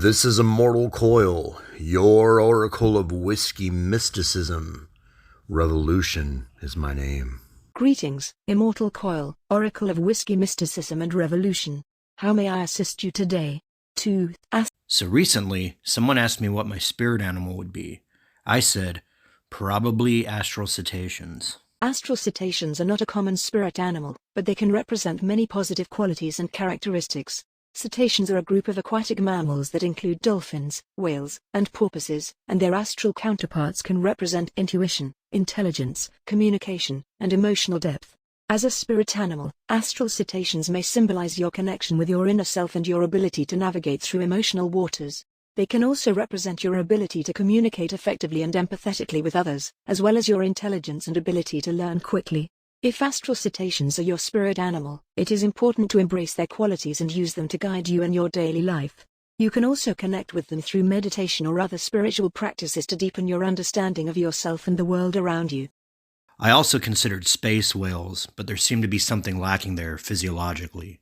This is Immortal Coil, your oracle of whiskey mysticism. Revolution is my name. Greetings, Immortal Coil, oracle of whiskey mysticism and revolution. How may I assist you today? So recently, someone asked me what my spirit animal would be. I said, probably Astral Cetaceans. Astral Cetaceans are not a common spirit animal, but they can represent many positive qualities and characteristics. Cetaceans are a group of aquatic mammals that include dolphins, whales, and porpoises, and their astral counterparts can represent intuition, intelligence, communication, and emotional depth. As a spirit animal, astral cetaceans may symbolize your connection with your inner self and your ability to navigate through emotional waters. They can also represent your ability to communicate effectively and empathetically with others, as well as your intelligence and ability to learn quickly. If astral cetaceans are your spirit animal, it is important to embrace their qualities and use them to guide you in your daily life. You can also connect with them through meditation or other spiritual practices to deepen your understanding of yourself and the world around you. I also considered space whales, but there seemed to be something lacking there physiologically.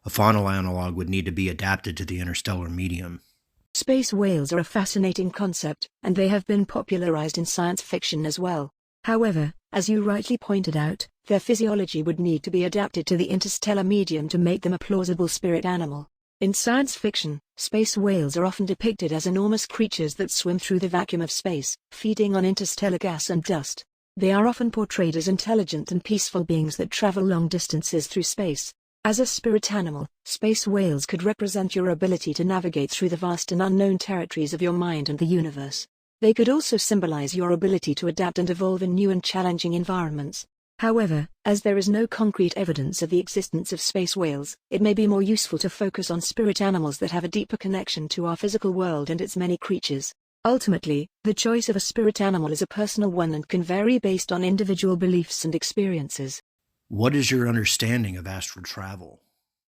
A faunal analog would need to be adapted to the interstellar medium. Space whales are a fascinating concept, and they have been popularized in science fiction as well. However, as you rightly pointed out, their physiology would need to be adapted to the interstellar medium to make them a plausible spirit animal. In science fiction, space whales are often depicted as enormous creatures that swim through the vacuum of space, feeding on interstellar gas and dust. They are often portrayed as intelligent and peaceful beings that travel long distances through space. As a spirit animal, space whales could represent your ability to navigate through the vast and unknown territories of your mind and the universe. They could also symbolize your ability to adapt and evolve in new and challenging environments. However, as there is no concrete evidence of the existence of space whales, it may be more useful to focus on spirit animals that have a deeper connection to our physical world and its many creatures. Ultimately, the choice of a spirit animal is a personal one and can vary based on individual beliefs and experiences. What is your understanding of astral travel?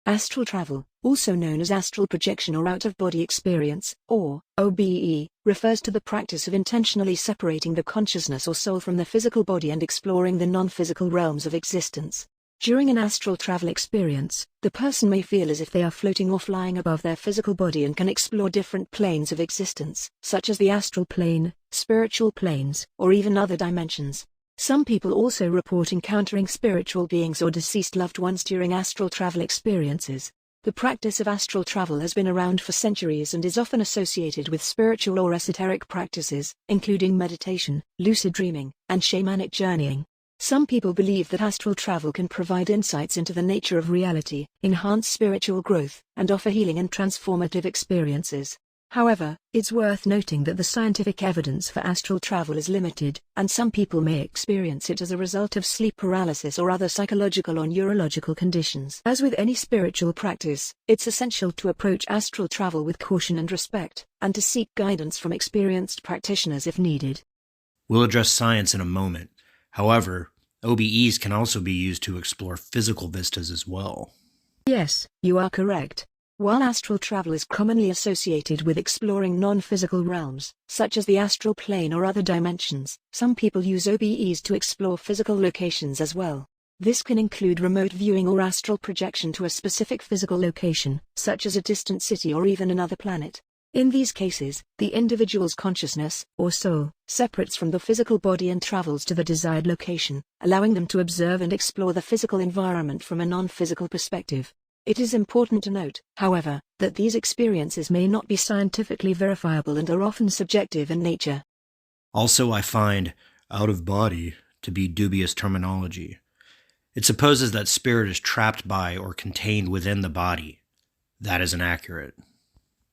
Astral travel, also known as astral projection or out-of-body experience, or OBE, refers to the practice of intentionally separating the consciousness or soul from the physical body and exploring the non-physical realms of existence. During an astral travel experience, the person may feel as if they are floating or flying above their physical body and can explore different planes of existence, such as the astral plane, spiritual planes, or even other dimensions. Some people also report encountering spiritual beings or deceased loved ones during astral travel experiences. The practice of astral travel has been around for centuries and is often associated with spiritual or esoteric practices, including meditation, lucid dreaming, and shamanic journeying. Some people believe that astral travel can provide insights into the nature of reality, enhance spiritual growth, and offer healing and transformative experiences. However, it's worth noting that the scientific evidence for astral travel is limited, and some people may experience it as a result of sleep paralysis or other psychological or neurological conditions. As with any spiritual practice, it's essential to approach astral travel with caution and respect, and to seek guidance from experienced practitioners if needed. We'll address science in a moment. However, OBEs can also be used to explore physical vistas as well. Yes, you are correct. While astral travel is commonly associated with exploring non-physical realms, such as the astral plane or other dimensions, some people use OBEs to explore physical locations as well. This can include remote viewing or astral projection to a specific physical location, such as a distant city or even another planet. In these cases, the individual's consciousness, or soul, separates from the physical body and travels to the desired location, allowing them to observe and explore the physical environment from a non-physical perspective. It is important to note, however, that these experiences may not be scientifically verifiable and are often subjective in nature. Also, I find out of body to be dubious terminology. It supposes that spirit is trapped by or contained within the body. That isn't accurate.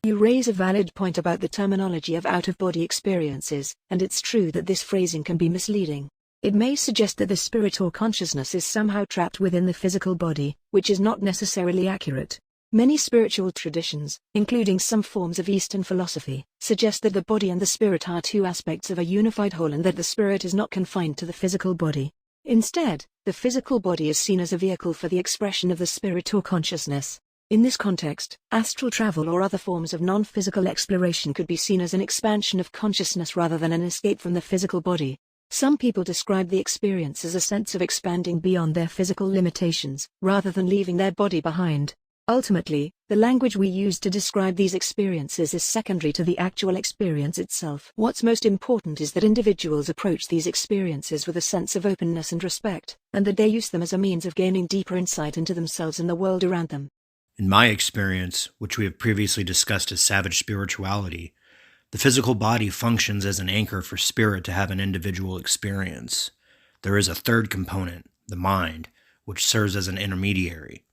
You raise a valid point about the terminology of out-of-body experiences, and it's true that this phrasing can be misleading. It may suggest that the spirit or consciousness is somehow trapped within the physical body, which is not necessarily accurate. Many spiritual traditions, including some forms of Eastern philosophy, suggest that the body and the spirit are two aspects of a unified whole and that the spirit is not confined to the physical body. Instead, the physical body is seen as a vehicle for the expression of the spirit or consciousness. In this context, astral travel or other forms of non-physical exploration could be seen as an expansion of consciousness rather than an escape from the physical body. Some people describe the experience as a sense of expanding beyond their physical limitations, rather than leaving their body behind. Ultimately, the language we use to describe these experiences is secondary to the actual experience itself. What's most important is that individuals approach these experiences with a sense of openness and respect, and that they use them as a means of gaining deeper insight into themselves and the world around them. In my experience, which we have previously discussed as savage spirituality, the physical body functions as an anchor for spirit to have an individual experience. There is a third component, the mind, which serves as an intermediary.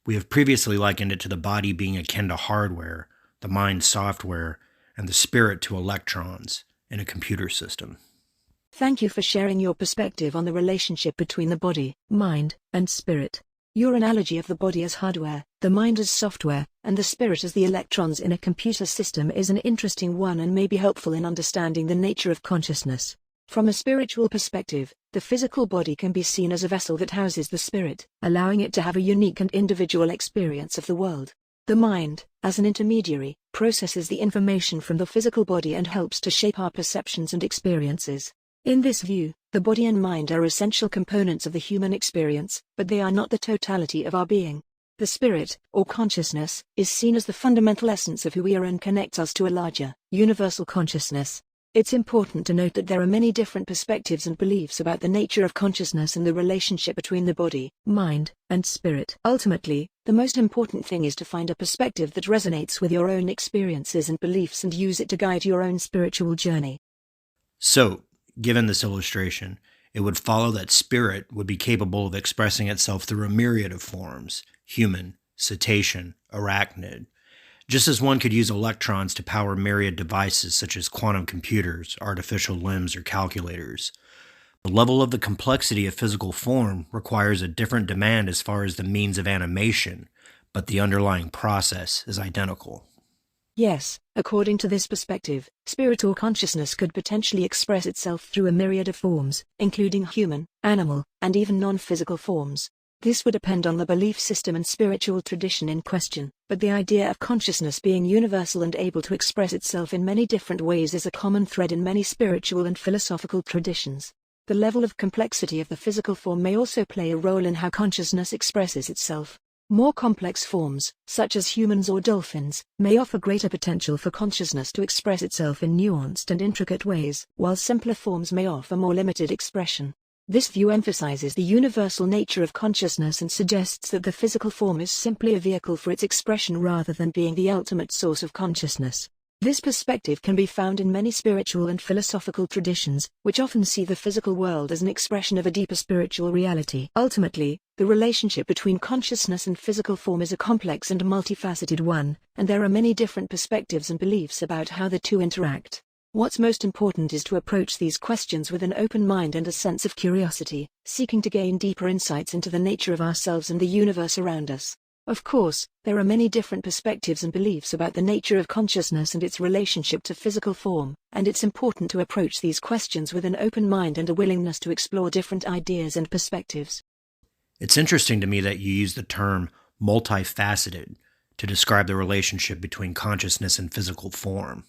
We have previously likened it to the body being akin to hardware, the mind software, and the spirit to electrons in a computer system. Thank you for sharing your perspective on the relationship between the body, mind, and spirit. Your analogy of the body as hardware, the mind as software, and the spirit as the electrons in a computer system is an interesting one and may be helpful in understanding the nature of consciousness. From a spiritual perspective, the physical body can be seen as a vessel that houses the spirit, allowing it to have a unique and individual experience of the world. The mind, as an intermediary, processes the information from the physical body and helps to shape our perceptions and experiences. In this view, the body and mind are essential components of the human experience, but they are not the totality of our being. The spirit, or consciousness, is seen as the fundamental essence of who we are and connects us to a larger, universal consciousness. It's important to note that there are many different perspectives and beliefs about the nature of consciousness and the relationship between the body, mind, and spirit. Ultimately, the most important thing is to find a perspective that resonates with your own experiences and beliefs and use it to guide your own spiritual journey. So, given this illustration, it would follow that spirit would be capable of expressing itself through a myriad of forms: human, cetacean, arachnid. Just as one could use electrons to power myriad devices such as quantum computers, artificial limbs, or calculators. The level of the complexity of physical form requires a different demand as far as the means of animation, but the underlying process is identical. Yes, according to this perspective, spirit or consciousness could potentially express itself through a myriad of forms, including human, animal, and even non-physical forms. This would depend on the belief system and spiritual tradition in question, but the idea of consciousness being universal and able to express itself in many different ways is a common thread in many spiritual and philosophical traditions. The level of complexity of the physical form may also play a role in how consciousness expresses itself. More complex forms, such as humans or dolphins, may offer greater potential for consciousness to express itself in nuanced and intricate ways, while simpler forms may offer more limited expression. This view emphasizes the universal nature of consciousness and suggests that the physical form is simply a vehicle for its expression rather than being the ultimate source of consciousness. This perspective can be found in many spiritual and philosophical traditions, which often see the physical world as an expression of a deeper spiritual reality. Ultimately, the relationship between consciousness and physical form is a complex and multifaceted one, and there are many different perspectives and beliefs about how the two interact. What's most important is to approach these questions with an open mind and a sense of curiosity, seeking to gain deeper insights into the nature of ourselves and the universe around us. Of course, there are many different perspectives and beliefs about the nature of consciousness and its relationship to physical form, and it's important to approach these questions with an open mind and a willingness to explore different ideas and perspectives. It's interesting to me that you use the term multifaceted to describe the relationship between consciousness and physical form.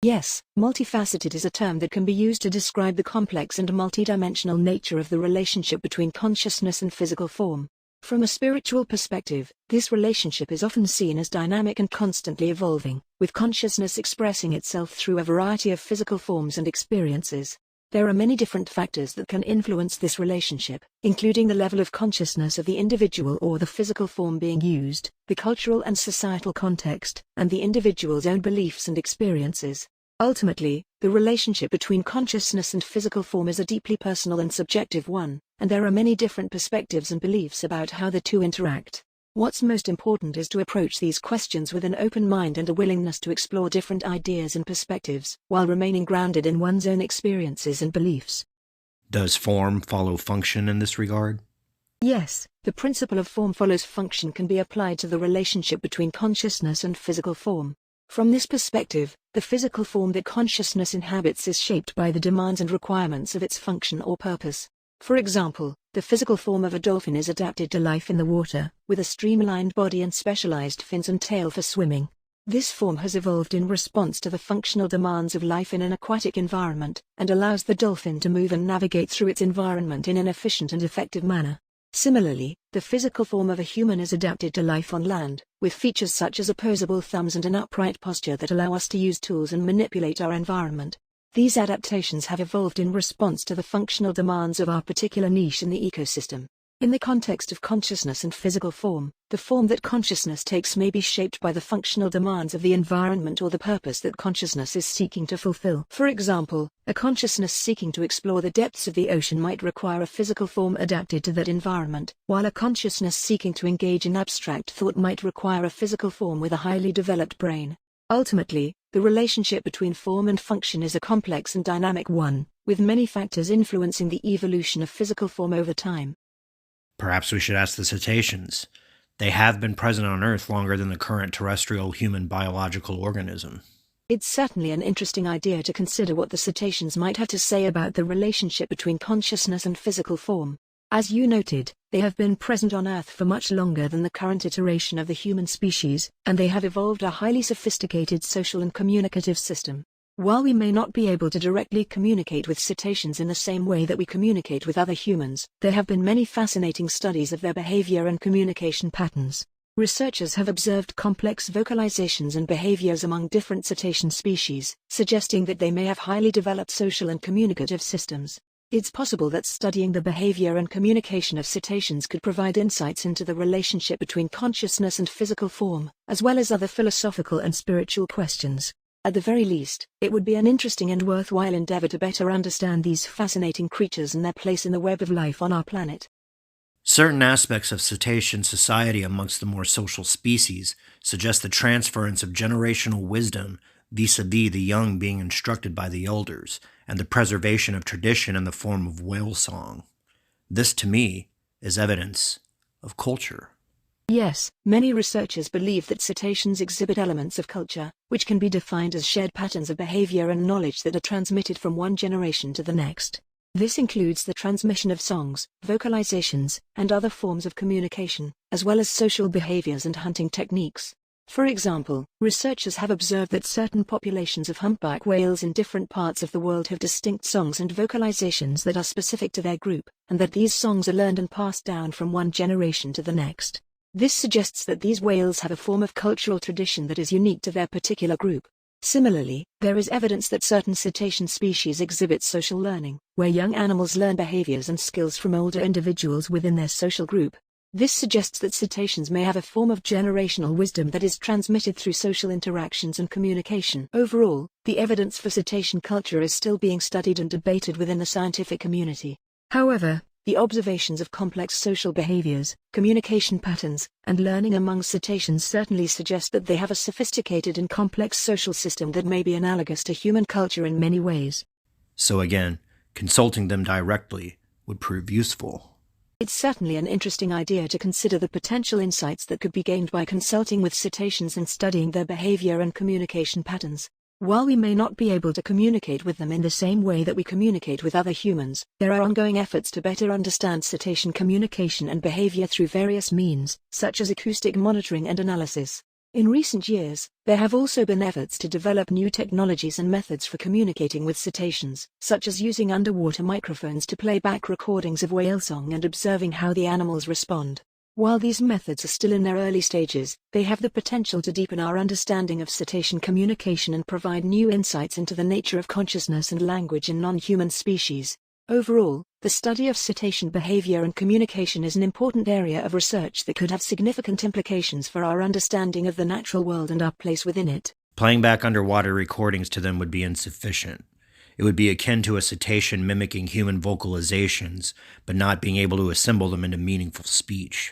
Yes, multifaceted is a term that can be used to describe the complex and multidimensional nature of the relationship between consciousness and physical form. From a spiritual perspective, this relationship is often seen as dynamic and constantly evolving, with consciousness expressing itself through a variety of physical forms and experiences. There are many different factors that can influence this relationship, including the level of consciousness of the individual or the physical form being used, the cultural and societal context, and the individual's own beliefs and experiences. Ultimately, the relationship between consciousness and physical form is a deeply personal and subjective one, and there are many different perspectives and beliefs about how the two interact. What's most important is to approach these questions with an open mind and a willingness to explore different ideas and perspectives, while remaining grounded in one's own experiences and beliefs. Does form follow function in this regard? Yes, the principle of form follows function can be applied to the relationship between consciousness and physical form. From this perspective, the physical form that consciousness inhabits is shaped by the demands and requirements of its function or purpose. For example, the physical form of a dolphin is adapted to life in the water, with a streamlined body and specialized fins and tail for swimming. This form has evolved in response to the functional demands of life in an aquatic environment, and allows the dolphin to move and navigate through its environment in an efficient and effective manner. Similarly, the physical form of a human is adapted to life on land, with features such as opposable thumbs and an upright posture that allow us to use tools and manipulate our environment. These adaptations have evolved in response to the functional demands of our particular niche in the ecosystem. In the context of consciousness and physical form, the form that consciousness takes may be shaped by the functional demands of the environment or the purpose that consciousness is seeking to fulfill. For example, a consciousness seeking to explore the depths of the ocean might require a physical form adapted to that environment, while a consciousness seeking to engage in abstract thought might require a physical form with a highly developed brain. Ultimately, the relationship between form and function is a complex and dynamic one, with many factors influencing the evolution of physical form over time. Perhaps we should ask the cetaceans. They have been present on Earth longer than the current terrestrial human biological organism. It's certainly an interesting idea to consider what the cetaceans might have to say about the relationship between consciousness and physical form. As you noted, they have been present on Earth for much longer than the current iteration of the human species, and they have evolved a highly sophisticated social and communicative system. While we may not be able to directly communicate with cetaceans in the same way that we communicate with other humans, there have been many fascinating studies of their behavior and communication patterns. Researchers have observed complex vocalizations and behaviors among different cetacean species, suggesting that they may have highly developed social and communicative systems. It's possible that studying the behavior and communication of cetaceans could provide insights into the relationship between consciousness and physical form, as well as other philosophical and spiritual questions. At the very least, it would be an interesting and worthwhile endeavor to better understand these fascinating creatures and their place in the web of life on our planet. Certain aspects of cetacean society amongst the more social species suggest the transference of generational wisdom vis-a-vis the young being instructed by the elders, and the preservation of tradition in the form of whale song. This, to me, is evidence of culture. Yes, many researchers believe that cetaceans exhibit elements of culture, which can be defined as shared patterns of behavior and knowledge that are transmitted from one generation to the next. This includes the transmission of songs, vocalizations, and other forms of communication, as well as social behaviors and hunting techniques. For example, researchers have observed that certain populations of humpback whales in different parts of the world have distinct songs and vocalizations that are specific to their group, and that these songs are learned and passed down from one generation to the next. This suggests that these whales have a form of cultural tradition that is unique to their particular group. Similarly, there is evidence that certain cetacean species exhibit social learning, where young animals learn behaviors and skills from older individuals within their social group. This suggests that cetaceans may have a form of generational wisdom that is transmitted through social interactions and communication. Overall, the evidence for cetacean culture is still being studied and debated within the scientific community. However, the observations of complex social behaviors, communication patterns, and learning among cetaceans certainly suggest that they have a sophisticated and complex social system that may be analogous to human culture in many ways. So again, consulting them directly would prove useful. It's certainly an interesting idea to consider the potential insights that could be gained by consulting with cetaceans and studying their behavior and communication patterns. While we may not be able to communicate with them in the same way that we communicate with other humans, there are ongoing efforts to better understand cetacean communication and behavior through various means, such as acoustic monitoring and analysis. In recent years, there have also been efforts to develop new technologies and methods for communicating with cetaceans, such as using underwater microphones to play back recordings of whale song and observing how the animals respond. While these methods are still in their early stages, they have the potential to deepen our understanding of cetacean communication and provide new insights into the nature of consciousness and language in non-human species. Overall, the study of cetacean behavior and communication is an important area of research that could have significant implications for our understanding of the natural world and our place within it. Playing back underwater recordings to them would be insufficient. It would be akin to a cetacean mimicking human vocalizations, but not being able to assemble them into meaningful speech.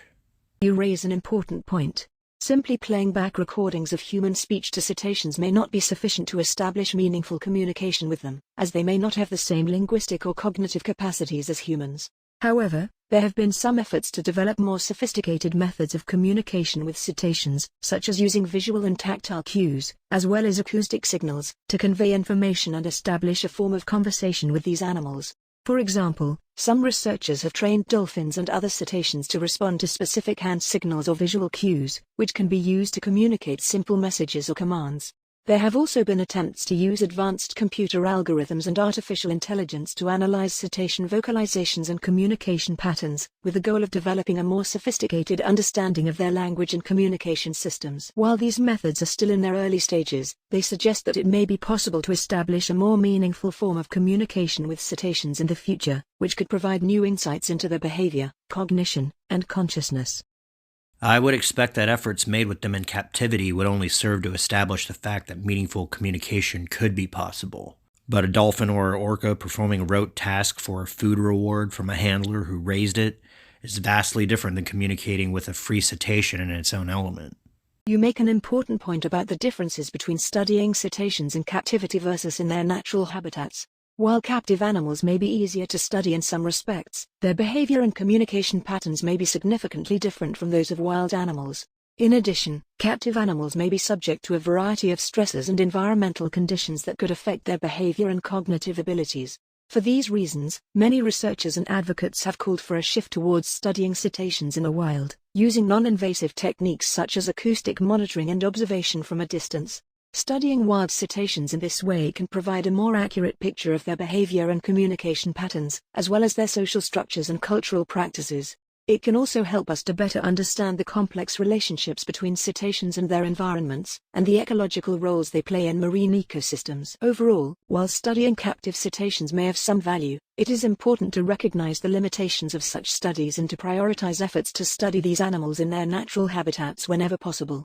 You raise an important point. Simply playing back recordings of human speech to cetaceans may not be sufficient to establish meaningful communication with them, as they may not have the same linguistic or cognitive capacities as humans. However, there have been some efforts to develop more sophisticated methods of communication with cetaceans, such as using visual and tactile cues, as well as acoustic signals, to convey information and establish a form of conversation with these animals. For example, some researchers have trained dolphins and other cetaceans to respond to specific hand signals or visual cues, which can be used to communicate simple messages or commands. There have also been attempts to use advanced computer algorithms and artificial intelligence to analyze cetacean vocalizations and communication patterns, with the goal of developing a more sophisticated understanding of their language and communication systems. While these methods are still in their early stages, they suggest that it may be possible to establish a more meaningful form of communication with cetaceans in the future, which could provide new insights into their behavior, cognition, and consciousness. I would expect that efforts made with them in captivity would only serve to establish the fact that meaningful communication could be possible. But a dolphin or an orca performing a rote task for a food reward from a handler who raised it is vastly different than communicating with a free cetacean in its own element. You make an important point about the differences between studying cetaceans in captivity versus in their natural habitats. While captive animals may be easier to study in some respects, their behavior and communication patterns may be significantly different from those of wild animals. In addition, captive animals may be subject to a variety of stresses and environmental conditions that could affect their behavior and cognitive abilities. For these reasons, many researchers and advocates have called for a shift towards studying cetaceans in the wild, using non-invasive techniques such as acoustic monitoring and observation from a distance. Studying wild cetaceans in this way can provide a more accurate picture of their behavior and communication patterns, as well as their social structures and cultural practices. It can also help us to better understand the complex relationships between cetaceans and their environments, and the ecological roles they play in marine ecosystems. Overall, while studying captive cetaceans may have some value, it is important to recognize the limitations of such studies and to prioritize efforts to study these animals in their natural habitats whenever possible.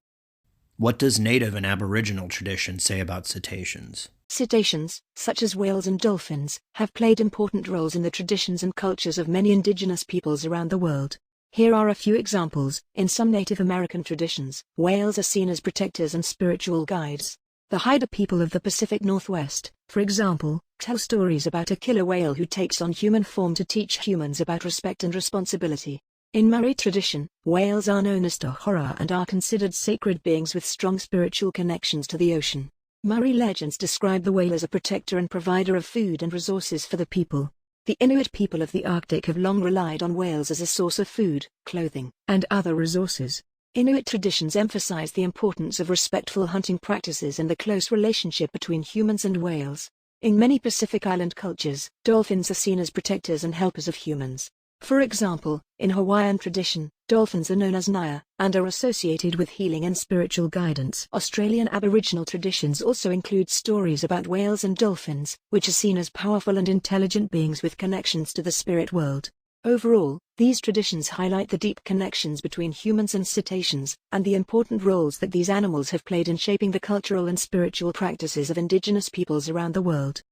What does native and aboriginal tradition say about cetaceans? Cetaceans, such as whales and dolphins, have played important roles in the traditions and cultures of many indigenous peoples around the world. Here are a few examples. In some Native American traditions, whales are seen as protectors and spiritual guides. The Haida people of the Pacific Northwest, for example, tell stories about a killer whale who takes on human form to teach humans about respect and responsibility. In Maori tradition, whales are known as tohora and are considered sacred beings with strong spiritual connections to the ocean. Maori legends describe the whale as a protector and provider of food and resources for the people. The Inuit people of the Arctic have long relied on whales as a source of food, clothing, and other resources. Inuit traditions emphasize the importance of respectful hunting practices and the close relationship between humans and whales. In many Pacific Island cultures, dolphins are seen as protectors and helpers of humans. For example, in Hawaiian tradition, dolphins are known as naya, and are associated with healing and spiritual guidance. Australian Aboriginal traditions also include stories about whales and dolphins, which are seen as powerful and intelligent beings with connections to the spirit world. Overall, these traditions highlight the deep connections between humans and cetaceans, and the important roles that these animals have played in shaping the cultural and spiritual practices of indigenous peoples around the world.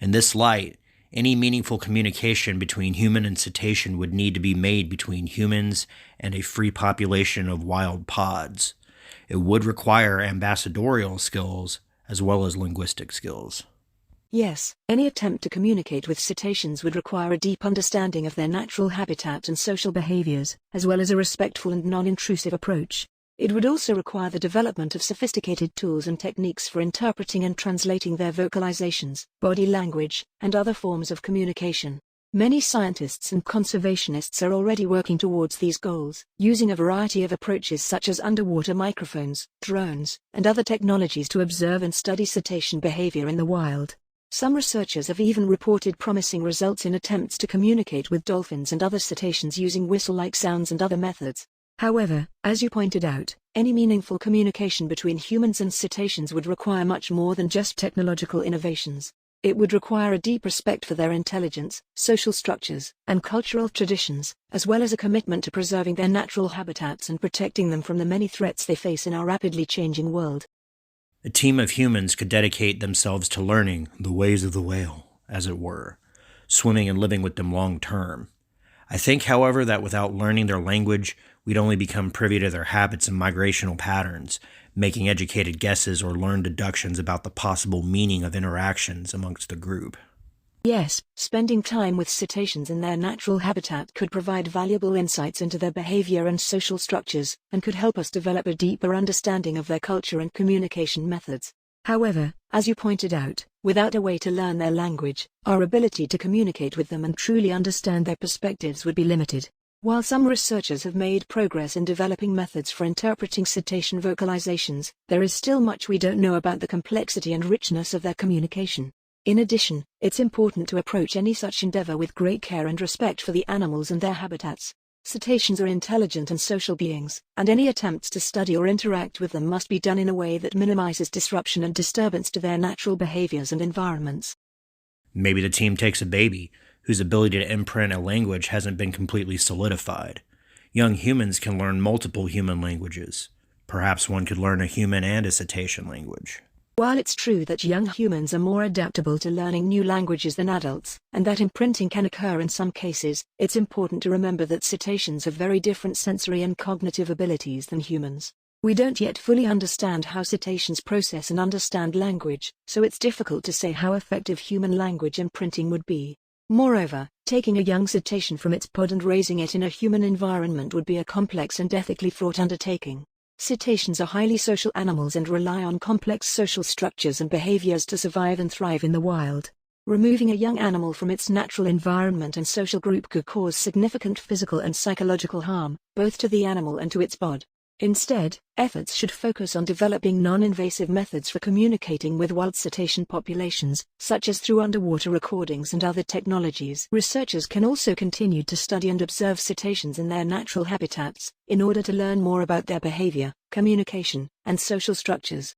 In this light, any meaningful communication between human and cetacean would need to be made between humans and a free population of wild pods. It would require ambassadorial skills as well as linguistic skills. Yes, any attempt to communicate with cetaceans would require a deep understanding of their natural habitat and social behaviors, as well as a respectful and non-intrusive approach. It would also require the development of sophisticated tools and techniques for interpreting and translating their vocalizations, body language, and other forms of communication. Many scientists and conservationists are already working towards these goals, using a variety of approaches such as underwater microphones, drones, and other technologies to observe and study cetacean behavior in the wild. Some researchers have even reported promising results in attempts to communicate with dolphins and other cetaceans using whistle-like sounds and other methods. However, as you pointed out, any meaningful communication between humans and cetaceans would require much more than just technological innovations. It would require a deep respect for their intelligence, social structures, and cultural traditions, as well as a commitment to preserving their natural habitats and protecting them from the many threats they face in our rapidly changing world. A team of humans could dedicate themselves to learning the ways of the whale, as it were, swimming and living with them long term. I think, however, that without learning their language, we'd only become privy to their habits and migrational patterns, making educated guesses or learned deductions about the possible meaning of interactions amongst the group. Yes, spending time with cetaceans in their natural habitat could provide valuable insights into their behavior and social structures, and could help us develop a deeper understanding of their culture and communication methods. However, as you pointed out, without a way to learn their language, our ability to communicate with them and truly understand their perspectives would be limited. While some researchers have made progress in developing methods for interpreting cetacean vocalizations, there is still much we don't know about the complexity and richness of their communication. In addition, it's important to approach any such endeavor with great care and respect for the animals and their habitats. Cetaceans are intelligent and social beings, and any attempts to study or interact with them must be done in a way that minimizes disruption and disturbance to their natural behaviors and environments. Maybe the team takes a baby whose ability to imprint a language hasn't been completely solidified. Young humans can learn multiple human languages. Perhaps one could learn a human and a cetacean language. While it's true that young humans are more adaptable to learning new languages than adults, and that imprinting can occur in some cases, it's important to remember that cetaceans have very different sensory and cognitive abilities than humans. We don't yet fully understand how cetaceans process and understand language, so it's difficult to say how effective human language imprinting would be. Moreover, taking a young cetacean from its pod and raising it in a human environment would be a complex and ethically fraught undertaking. Cetaceans are highly social animals and rely on complex social structures and behaviors to survive and thrive in the wild. Removing a young animal from its natural environment and social group could cause significant physical and psychological harm, both to the animal and to its pod. Instead, efforts should focus on developing non-invasive methods for communicating with wild cetacean populations, such as through underwater recordings and other technologies. Researchers can also continue to study and observe cetaceans in their natural habitats, in order to learn more about their behavior, communication, and social structures.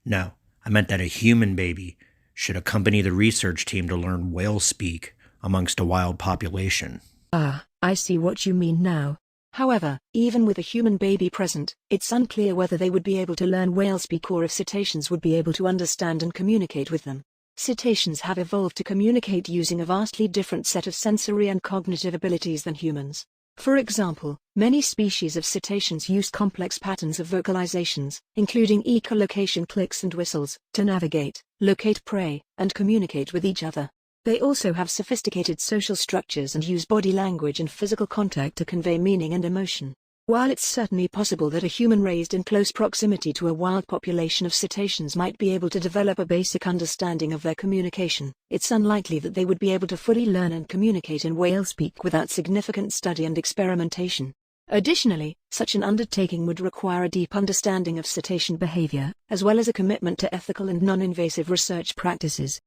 No, I meant that a human baby should accompany the research team to learn whale speak amongst a wild population. Ah, I see what you mean now. However, even with a human baby present, it's unclear whether they would be able to learn whale speak or if cetaceans would be able to understand and communicate with them. Cetaceans have evolved to communicate using a vastly different set of sensory and cognitive abilities than humans. For example, many species of cetaceans use complex patterns of vocalizations, including echolocation clicks and whistles, to navigate, locate prey, and communicate with each other. They also have sophisticated social structures and use body language and physical contact to convey meaning and emotion. While it's certainly possible that a human raised in close proximity to a wild population of cetaceans might be able to develop a basic understanding of their communication, it's unlikely that they would be able to fully learn and communicate in whale speak without significant study and experimentation. Additionally, such an undertaking would require a deep understanding of cetacean behavior, as well as a commitment to ethical and non-invasive research practices.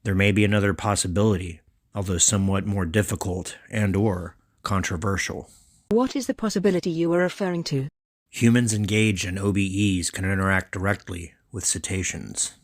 There may be another possibility, although somewhat more difficult and/or controversial. What is the possibility you are referring to? Humans engaged in OBEs can interact directly with cetaceans.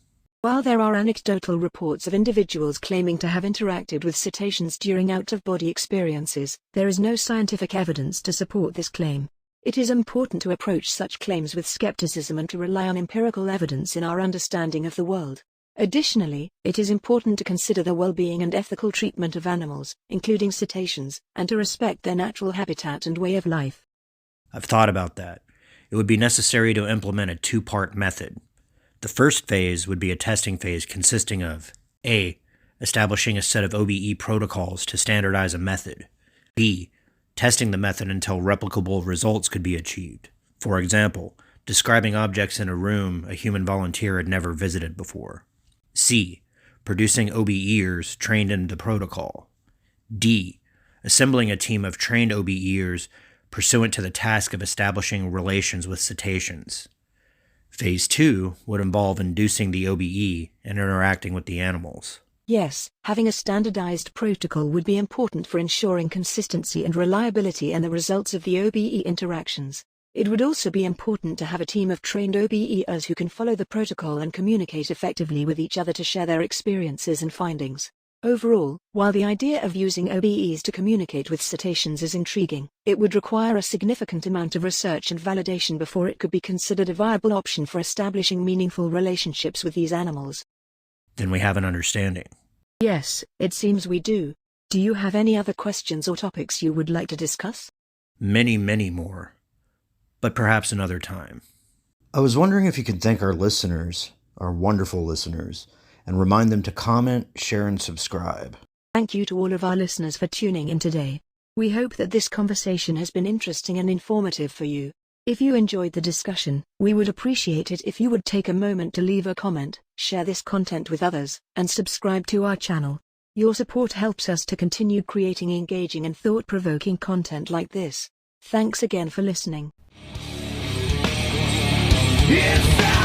While there are anecdotal reports of individuals claiming to have interacted with cetaceans during out-of-body experiences, there is no scientific evidence to support this claim. It is important to approach such claims with skepticism and to rely on empirical evidence in our understanding of the world. Additionally, it is important to consider the well-being and ethical treatment of animals, including cetaceans, and to respect their natural habitat and way of life. I've thought about that. It would be necessary to implement a two-part method. The first phase would be a testing phase consisting of A. Establishing a set of OBE protocols to standardize a method. B. Testing the method until replicable results could be achieved. For example, describing objects in a room a human volunteer had never visited before. C. Producing OBEers trained in the protocol. D. Assembling a team of trained OBEers pursuant to the task of establishing relations with cetaceans. Phase 2 would involve inducing the OBE and interacting with the animals. Yes, having a standardized protocol would be important for ensuring consistency and reliability in the results of the OBE interactions. It would also be important to have a team of trained OBEers who can follow the protocol and communicate effectively with each other to share their experiences and findings. Overall, while the idea of using OBEs to communicate with cetaceans is intriguing, it would require a significant amount of research and validation before it could be considered a viable option for establishing meaningful relationships with these animals. Then we have an understanding. Yes, it seems we do. Do you have any other questions or topics you would like to discuss? Many, many more. But perhaps another time. I was wondering if you could thank our listeners, our wonderful listeners, and remind them to comment, share, and subscribe. Thank you to all of our listeners for tuning in today. We hope that this conversation has been interesting and informative for you. If you enjoyed the discussion, we would appreciate it if you would take a moment to leave a comment, share this content with others, and subscribe to our channel. Your support helps us to continue creating engaging and thought-provoking content like this. Thanks again for listening. It's